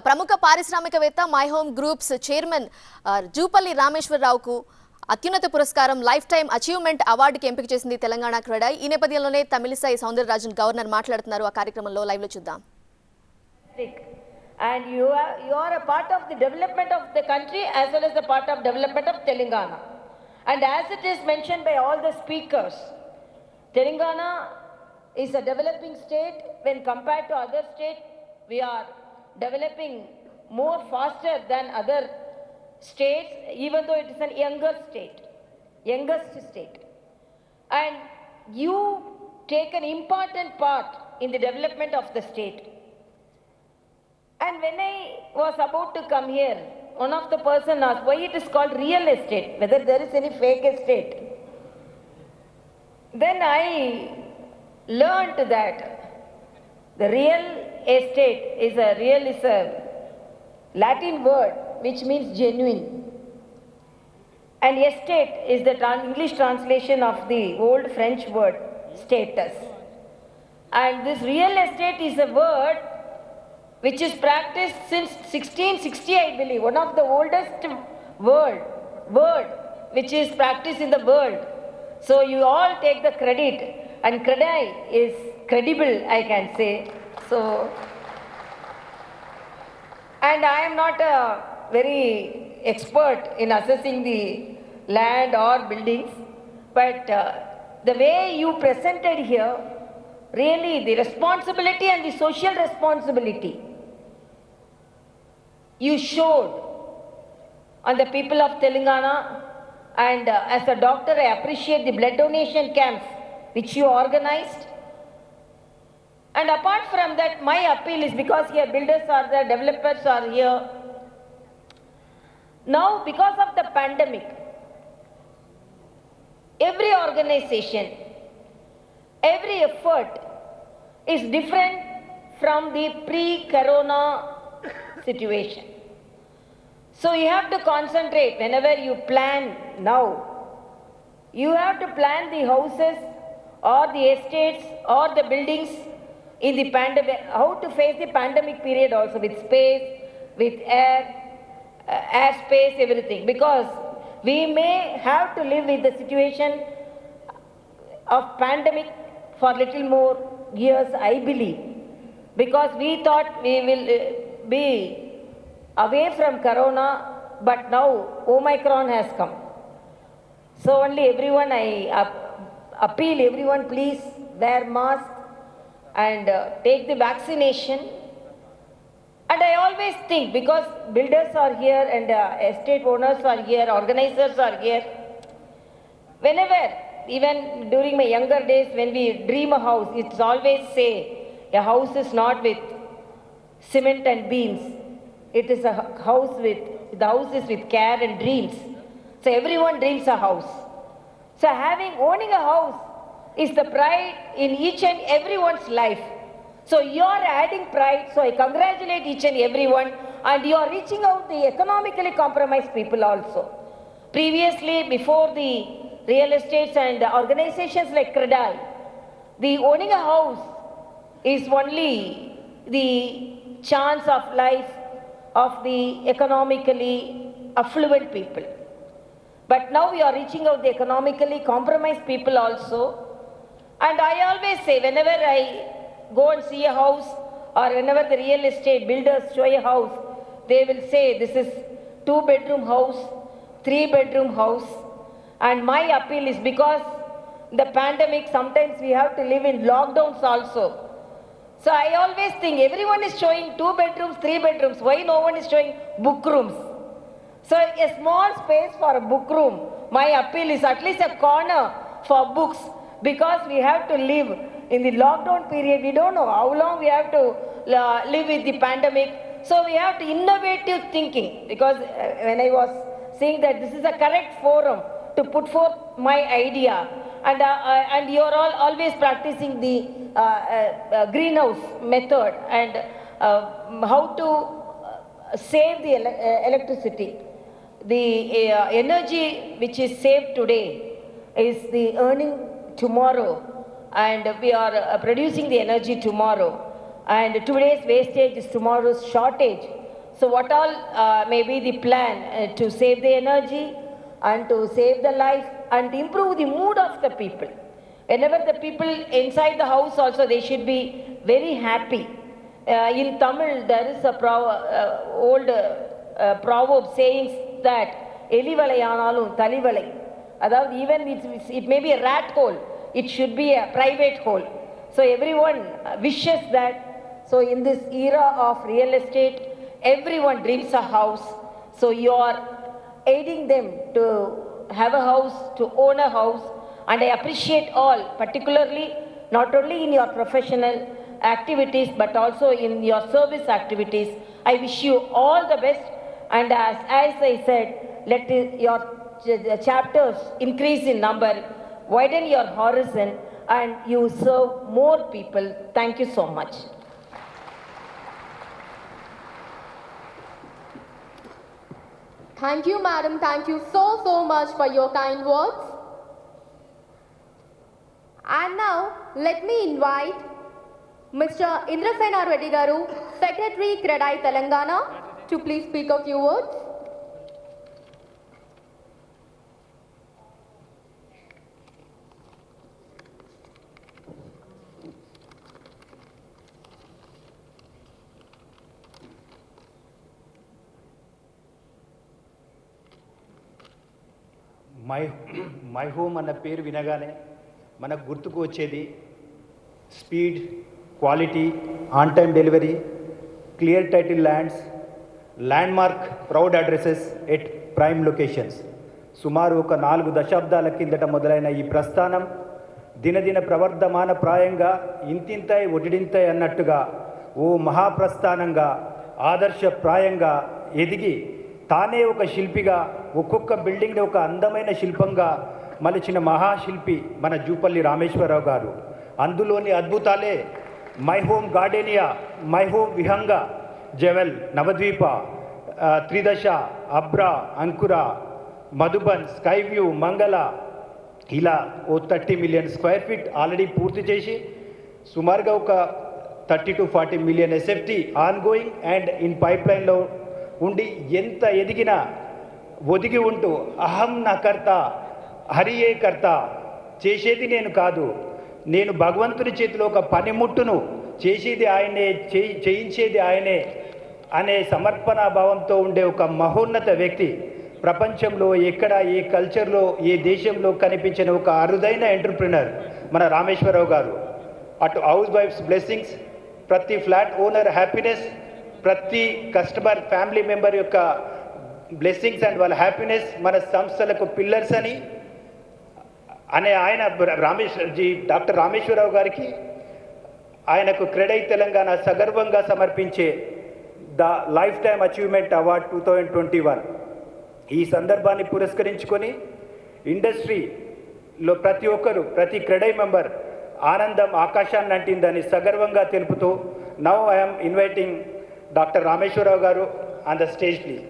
ప్రముఖ పారిశ్రామికవేత్త my home groups chairman Jupally రామేశ్వరరావుకు అత్యున్నత పురస్కారం లైఫ్ టైం అచీవ్మెంట్ అవార్డుకి ఎంపిక చేసింది తెలంగాణ క్రెడాయ్. ఈ నేపథ్యంలోనే తమిళిసై సౌందరరాజన్ గవర్నర్ మాట్లాడుతున్నారు. ఆ కార్యక్రమంలో లైవ్ లో చూద్దాం. And you are a part of the development of the country as well as a part of development of Telangana. And as it is mentioned by all the speakers, Telangana is a developing state. When compared to other states, we are developing more faster than other states, even though it is an youngest state. And you take an important part in the development of the state. And when I was about to come here, one of the person asked why it is called real estate, whether there is any fake estate. Then I learned that the real estate is a Latin word which means genuine. And estate is the English translation of the old French word status. And this real estate is a word which is practiced since 1660, I believe, one of the oldest word which is practiced in the world. So you all take the credit, and Credai is credible, I can say. So, and I am not a very expert in assessing the land or buildings, but the way you presented here, really the responsibility and the social responsibility you showed on the people of Telangana. And as a doctor, I appreciate the blood donation camps which you organized. And apart from that, my appeal is, because here builders are there, developers are here. Now, because of the pandemic, every organization, every effort is different from the pre-corona situation. So you have to concentrate whenever you plan now. You have to plan the houses or the estates or the buildings in the pandemic, how to face the pandemic period also, with space, with air space, everything. Because we may have to live with the situation of pandemic for little more years, I believe. Because we thought we will be away from corona, but now Omicron has come. So only everyone, I appeal everyone, please wear mask and take the vaccination. And I always think, because builders are here and estate owners are here, organizers are here, whenever, even during my younger days when we dream a house, it's always say a house is not with cement and beams. It is the house is with care and dreams. So everyone dreams a house. So owning a house is the pride in each and everyone's life. So you are adding pride. So I congratulate each and everyone. And you are reaching out the economically compromised people also. Previously, before the real estates and organizations like Credai, the owning a house is only the chance of life of the economically affluent people. But now we are reaching out the economically compromised people also. And I always say, whenever I go and see a house, or whenever the real estate builders show a house, they will say this is 2-bedroom house, 3-bedroom house. And my appeal is, because the pandemic, sometimes we have to live in lockdowns also. So I always think everyone is showing 2 bedrooms, 3 bedrooms. Why no one is showing book rooms? So a small space for a book room. My appeal is at least a corner for books, because we have to live in the lockdown period. We don't know how long we have to live with the pandemic. So we have to innovative thinking, because when I was saying that this is a correct forum to put forth my idea. And you are all always practicing the greenhouse method, and how to save the electricity. The energy which is saved today is the earning tomorrow, and we are producing the energy tomorrow. And today's wastage is tomorrow's shortage. So what all may be the plan to save the energy and to save the life and improve the mood of the people. Whenever the people inside the house also, they should be very happy. In Tamil, there is a old proverb saying that Elivalai aanalum Thalivalai. Aதாவது even it may be a rat hole, it should be a private hole. So everyone wishes that. So in this era of real estate, everyone dreams a house. So you are aiding them to have a house, to own a house. And I appreciate all, particularly not only in your professional activities but also in your service activities. I wish you all the best. And as I said, let your chapters increase in number, widen your horizon, and you serve more people. Thank you so much. Thank you, madam. Thank you so much for your kind words. And now, let me invite Mr. Indrasena Reddy Garu, Secretary, CREDAI, Telangana, to please speak a few words. My home అన్న పేరు వినగానే మనకు గుర్తుకు వచ్చేది speed, quality, on time delivery, clear title lands, landmark proud addresses at prime locations. సుమారు ఒక 4 దశాబ్దాల కిందట మొదలైన ఈ ప్రస్థానం దినదిన ప్రవర్ధమాన ప్రాయంగా ఇంతింతై ఒడిడింతై అన్నట్టుగా ఓ మహాప్రస్థానంగా ఆదర్శప్రాయంగా ఎదిగి తానే ఒక శిల్పిగా ఒక్కొక్క బిల్డింగ్ని ఒక అందమైన శిల్పంగా మలిచిన మహాశిల్పి మన జూపల్లి రామేశ్వరరావు గారు. అందులోని అద్భుతాలే my home gardenia, my home విహంగ, jewel, నవద్వీప, త్రిదశ, అబ్రా, అంకుర, మధుబన్, స్కై వ్యూ, మంగళ, ఇలా ఓ 30 మిలియన్ స్క్వేర్ ఫీట్ ఆల్రెడీ పూర్తి చేసి సుమారుగా ఒక 30 to 40 million SFT on going and in pipe లైన్లో ఉండి ఎంత ఎదిగినా ఒదిగి ఉంటూ అహం నా కర్త, హరియే కర్త, చేసేది నేను కాదు, నేను భగవంతుని చేతిలో ఒక పనిముట్టును, చేసేది ఆయనే, చేయించేది ఆయనే అనే సమర్పణ భావంతో ఉండే ఒక మహోన్నత వ్యక్తి. ప్రపంచంలో ఎక్కడ, ఏ కల్చర్లో, ఏ దేశంలో కనిపించిన ఒక అరుదైన ఎంటర్ప్రినర్ మన రామేశ్వరరావు గారు. అటు హౌస్ వైఫ్స్ బ్లెస్సింగ్స్, ప్రతి ఫ్లాట్ ఓనర్ హ్యాపీనెస్, ప్రతి కస్టమర్ ఫ్యామిలీ మెంబర్ యొక్క బ్లెస్సింగ్స్ అండ్ వాళ్ళ హ్యాపీనెస్ మన సంస్థలకు పిల్లర్స్ అనే ఆయన డాక్టర్ రామేశ్వరరావు గారికి ఆయనకు క్రెడై తెలంగాణ సగర్వంగా సమర్పించే the life time achievement award 2021. ఈ సందర్భాన్ని పురస్కరించుకొని ఇండస్ట్రీలో ప్రతి ఒక్కరు, ప్రతి క్రెడై మెంబర్ ఆనందం ఆకాశాన్ని అంటిందని సగర్వంగా తెలుపుతూ now I'm inviting doctor Rameshwar Rao గారు on the stage please.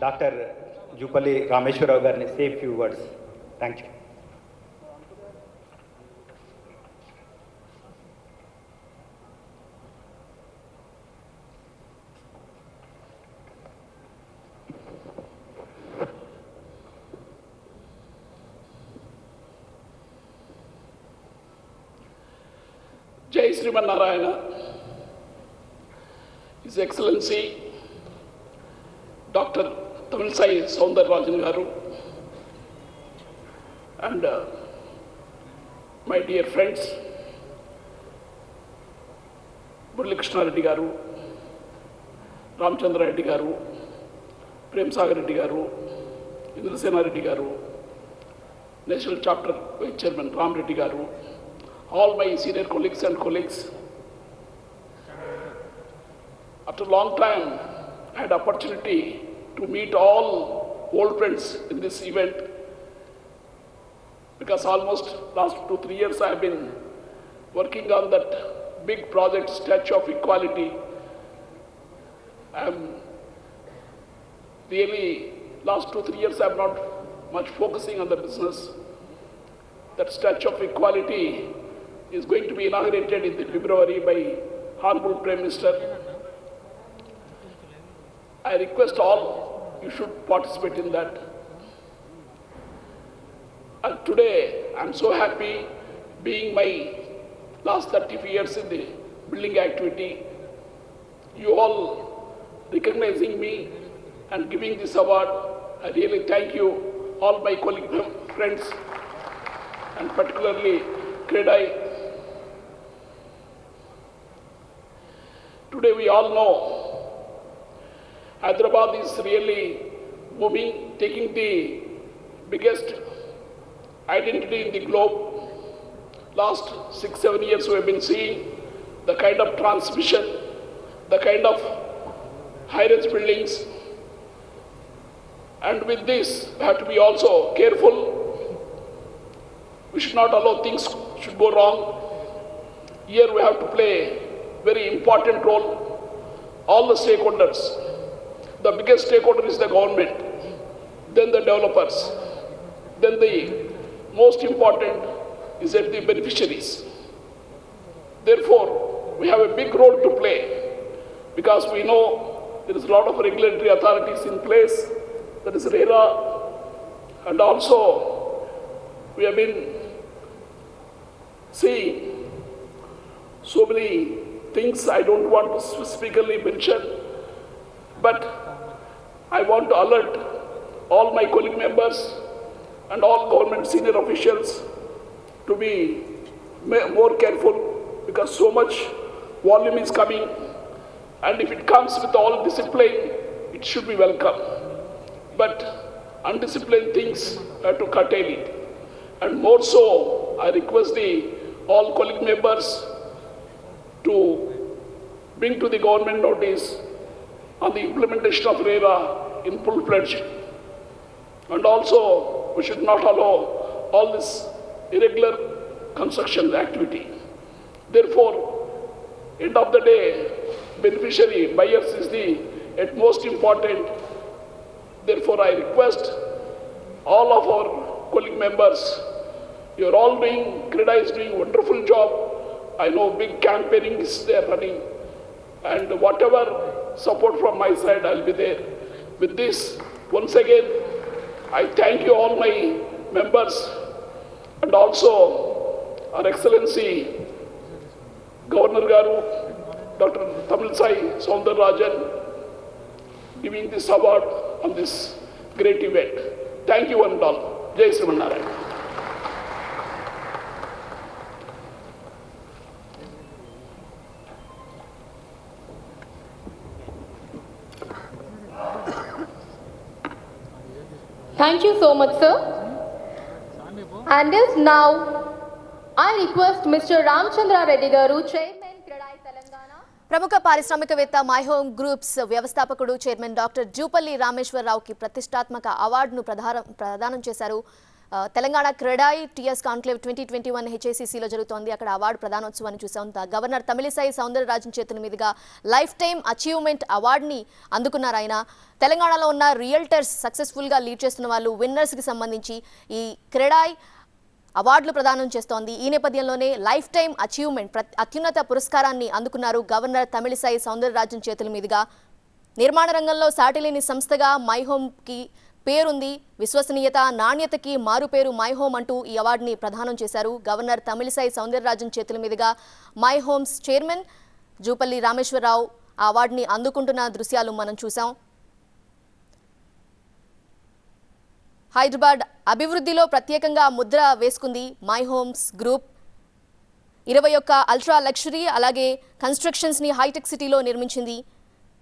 Doctor Jupally Rameshwar Rao గారిని say few words. Thank you. Jai Sriman Narayana, His Excellency Dr. Tamilisai Soundararajan Garu, and my dear friends, Murali Krishna Reddy Garu, Ramchandra Reddy Garu, Prem Sagar Reddy Garu, Indrasena Reddy Garu, National Chapter Vice Chairman Ram Reddy Garu, all my senior colleagues and colleagues. After a long time, I had opportunity to meet all old friends in this event, because almost last 2-3 years I have been working on that big project, Statue of Equality. I am really, last 2-3 years I am not much focusing on the business. that Statue of Equality is going to be inaugurated in February by Honorable Prime Minister. I request all, you should participate in that. And today, I'm so happy being my last 30 years in the building activity. You all recognizing me and giving this award, I really thank you, all my colleague friends, and particularly CREDAI. Today we all know Hyderabad is really booming, taking the biggest identity in the globe. Last 6-7 years we have been seeing the kind of transmission, the kind of high-rise buildings, and with this we have to be also careful. We should not allow things should go wrong. Here we have to play very important role. All the stakeholders, the biggest stakeholder is the government, then the developers, then the most important is that the beneficiaries. Therefore, we have a big role to play because we know there is a lot of regulatory authorities in place, that is RERA, and also we have been seeing so many things I don't want to specifically mention, but I want to alert all my colleague members and all government senior officials to be more careful because so much volume is coming, and if it comes with all discipline, it should be welcome. But undisciplined things have to curtail it. And more so, I request all colleague members to bring to the government notice on the implementation of RERA in full-fledged. And also, we should not allow all this irregular construction activity. Therefore, end of the day, beneficiary, buyers is the at most important. Therefore, I request all of our colleague members, you are all doing, CREDAI is doing a wonderful job. I know big campaigning is there running, and whatever support from my side, I'll be there. With this, once again, I thank you all my members and also Our Excellency Governor Garu, Dr. Tamilisai Soundararajan, giving this award on this great event. Thank you one and all. Jai Sriman Narayan. Thank you so much, sir. And is now, I request Mr. Ramchandra Reddy Garu, Chairman, CREDAI Telangana. ప్రముఖ పారిశ్రామికవేత్త my home groups వ్యవస్థాపకుడు chairman doctor Jupally రామేశ్వరరావుకి ప్రతిష్టాత్మక అవార్డును ప్రదానం చేశారు. Telangana CREDAI TS conclave 2021 హెచ్ఏసీసీలో జరుగుతోంది. అక్కడ award ప్రదానోత్సవాన్ని చూసాం. గవర్నర్ తమిళిసై సౌందరరాజన్ చేతుల మీదుగా లైఫ్ టైమ్ అచీవ్మెంట్ అవార్డుని అందుకున్నారు ఆయన. తెలంగాణలో ఉన్న రియల్టర్స్ సక్సెస్ఫుల్గా లీడ్ చేస్తున్న వాళ్ళు విన్నర్స్కి సంబంధించి ఈ క్రెడాయి అవార్డులు ప్రదానం చేస్తోంది. ఈ నేపథ్యంలోనే లైఫ్ టైమ్ అచీవ్మెంట్ అత్యున్నత పురస్కారాన్ని అందుకున్నారు గవర్నర్ తమిళిసై సౌందరరాజన్ చేతుల మీదుగా. నిర్మాణ రంగంలో సాటిలేని సంస్థగా మై హోమ్కి పేరుంది. విశ్వసనీయత, నాణ్యతకి మారుపేరు మై హోమ్ అంటూ ఈ అవార్డుని ప్రదానం చేశారు. గవర్నర్ తమిళిసై సౌందరరాజన్ చేతుల మీదుగా My Homes chairman Jupally Rameshwar Rao ఆ అవార్డుని అందుకుంటున్న దృశ్యాలు మనం చూసాం. హైదరాబాద్ అభివృద్ధిలో ప్రత్యేకంగా ముద్ర వేసుకుంది my homes group. 21 ultra luxury అలాగే కన్స్ట్రక్షన్స్ని హైటెక్ సిటీలో నిర్మించింది.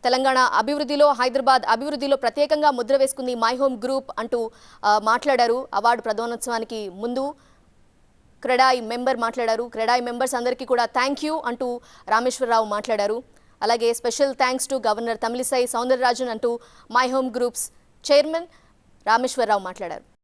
తెలంగాణ అభివృద్ధిలో, హైదరాబాద్ అభివృద్ధిలో ప్రత్యేకంగా ముద్ర వేసుకుంది మై హోమ్ గ్రూప్ అంటూ మాట్లాడారు. అవార్డు ప్రదానోత్సవానికి ముందు క్రెడాయి మెంబర్ మాట్లాడారు. క్రెడాయి మెంబర్స్ అందరికీ కూడా థ్యాంక్ యూ అంటూ రామేశ్వరరావు మాట్లాడారు. అలాగే special thanks to governor Tamilisai Soundararajan అంటూ my home groups chairman Rameshwar Rao మాట్లాడారు.